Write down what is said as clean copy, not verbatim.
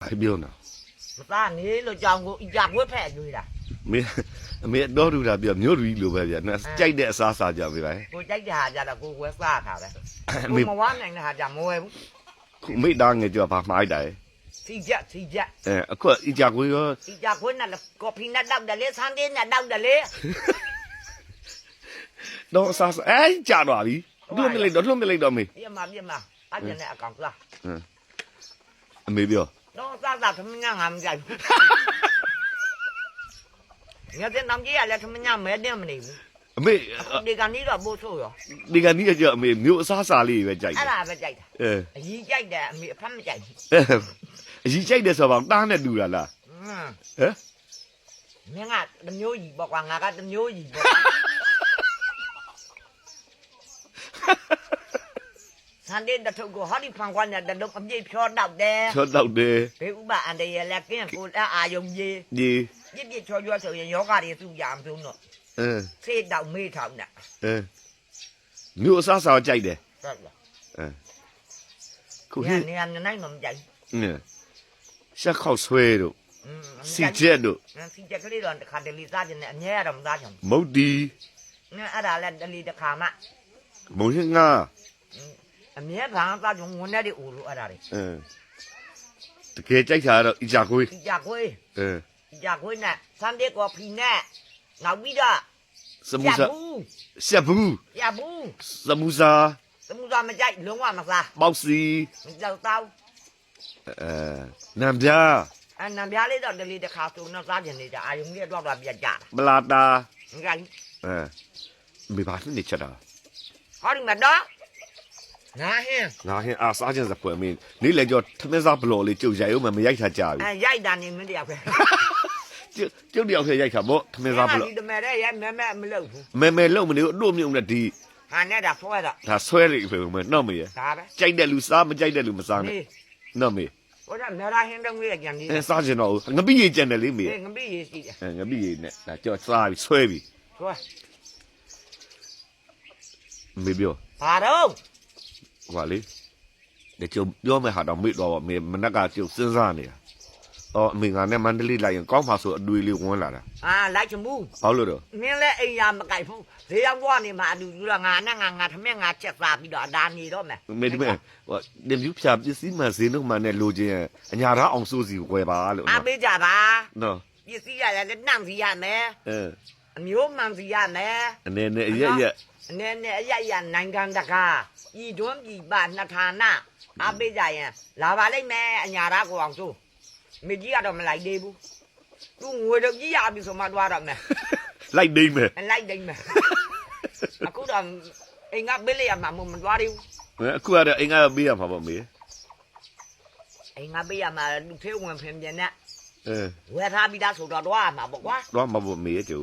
ဘာပြောနော် မသားနေလို့ကြောင်ကိုအကြွေးဖက်ကျွေးတာ အမေတော့ထူတာပြောမျိုးလူကြီးလိုပဲဗျာနော်ကြိုက်တဲ့အစားစားကြပြီဗျာ ကိုကြိုက်တဲ့ဟာကြတော့ကိုဝဲစားတာပဲ အမေ ကိုမဝနိုင်တဲ့ဟာကြမဝဲဘူး ခုမိသားငယ်ကြောဘာမှားလိုက်တာ စီချက် အခုအကြကွေးရော အကြွေးနဲ့ကော်ဖီနဲ့တောက်တယ်လေဆန်တင်းနဲ့တောက်တယ်လေ တော့အစားစားကြာတော့ပြီလွတ်မလိုက်တော့မေ ပြမအကျနဲ့အကောင်လား အမေပြော တော့စားသမင်းငါမကြိုက်ဘူးငါတဲ့နမ်ကြီးရလဲသမင်းမဲတယ်မနေဘူး အမေ ဒီကနေ့တော့ပို့ဆိုးရော ဒီကနေ့ကြောအမေမျိုးအစားစားလေးပဲကြိုက် အဲ့ဒါပဲကြိုက်တာ အဲ အကြီးကြိုက်တယ်အမေအဖက်မကြိုက်ဘူး အကြီးကြိုက်တယ်ဆိုတော့တားနဲ့တူတာလားဟမ် မင်းကတမျိုးကြီးပေါ့ကွာငါကတမျိုးကြီးပေါ့ဆန်တဲ့တထုပ်ကိုဟောဒီဖန်ခွားနဲ့တလုံးအပြည့်ဖြောတောက်တယ် ချောတော့တယ် ဘေးဥပအန်တရလက်ကင်းကိုအာယုံကြီး ဒီ ပြည့်ချောဆိုရင်ယောဂတွေသူ့ရအောင်ဆုံးတော့ အဲ ဆေးတောက်မေးထောင်တာ မျိုးအစားစားကြိုက်တယ် ဟုတ်လား ခု နေနေနိုင်တော့မကြိုက် ရှက်ခောက်ဆွဲတို့စီချက်တို့ စီချက်ကလေးတော့တစ်ခါတလေစားခြင်းနဲ့အမြဲတော့မစားချင် မုတ်ဒီ ဘူးအဲ့ဒါလည်းတလေတစ်ခါမှ မုံရင်ငါ အမြဲဘာသာကြုံဝင်တဲ့အိုလိုအဲ့ဒါတွေ တကယ်ကြိုက်တာတော့အကြကွေး စီကြခွေးနဲ့ဆန်တဲ့ကော်ဖီနဲ့နောက်ပြီးတော့ စမူစာရှက်ဘူး ရဘူး စမူစာ သမုဒ္ဒမကြိုက်လုံးဝမစား ပေါက်စီ မကြောက်တော့ နံပြား အနံပြားလေးတော့တလေတစ်ခါဆိုတော့စားခြင်းနေကြအာယုံလေးတော့ပြတ်ကြတာ ပလာတာ ငါကြီး မေဘာနေချက်တာ ဟောဒီမှာတော့ငါဟင်း ငါဟင်းအားစားခြင်းစပွဲမင်းနေ့လေကျော်ထမင်းစားဘလော်လေးကြုတ်ရိုက်ဦးမရိုက်တာကြာပြီ ရိုက်တာနေမင်းတယောက်ပဲ ကျုပ်တယောက်ထဲရိုက်တာဗောထမင်းစားဘလော် ဒီတမဲတဲ့ရဲမဲမလုပ်ဘူး မဲလုံးမနေတို့မြုံနဲ့ဒီ ဟာနဲ့ဒါဆွဲတော့ ဒါဆွဲရိပဲမနော်မေ ဒါပဲ ကြိုက်တဲ့လူစားမကြိုက်တဲ့လူမစားနဲ့နော်မေ ဟိုကမဲလာဟင်းတော့ငွေကြံနေ စားခြင်းတော့ငပိရေကြံတယ်လေမေ ငပိရေးရှိတယ် ငပိရေနဲ့ဒါကြော်စားပြီးဆွဲပြီး ဆွဲ မေပြော ဘာတော့ ဟွာလေဒီကျုံပြောမယ်ဟာတော့မေ့တော့မေမနက်ကကျုံစဉ်းစားနေတာအော်အမေငါနဲ့မန္တလေးလိုက်ရင်ကောင်းပါဆိုအတွေ့လေးဝင်လာတာ လိုက်ချင်ဘူး ဘာလို့တော့ မင်းလည်းအိမ်ရမကြိုက်ဘူးဈေးရောက်သွားနေမှာအတူတူတော့ငါနဲ့ငါထမင်းငါချက်စားပြီးတော့အဒါနေတော့မယ် မေဒီမဲဟိုဒီမြူဖြာပစ္စည်းမှဈေးနှုန်းမှနဲ့လိုချင်အညာသားအောင်စိုးစီဝယ်ပါလို့ အားပေးကြပါ နော် ပစ္စည်းရတယ်နှံ့စီရမယ် အမျိုးမှန်စီရမယ် အနေနဲ့အရက် အနေနဲ့အရရနိုင်ငံတကာဤတွန်းပြည်ပနှစ်ဌာနအားပေးကြရင်လာပါလိမ့်မယ်အညာသားကိုအောင်စိုးမိကြီးကတော့မလိုက်သေးဘူးသူငွေတော့ကြီးရပြီဆိုမှသွားတော့မယ် လိုက်နေမယ် လိုက်တိုင်းမယ်အခုတော့အိမ်ကပေးလိုက်ရမှာမသွားသေးဘူး အခုကတော့အင်္ဂါပေးရမှာပေါ့မေ အိမ်ကပေးရမှာလူသေးဝင်ဖင်ပြန်နဲ့ အဲ ဝယ်ထားပြီးသားဆိုတော့တော့မှာပေါ့ကွာ တော့မပေါ့မေကျိုး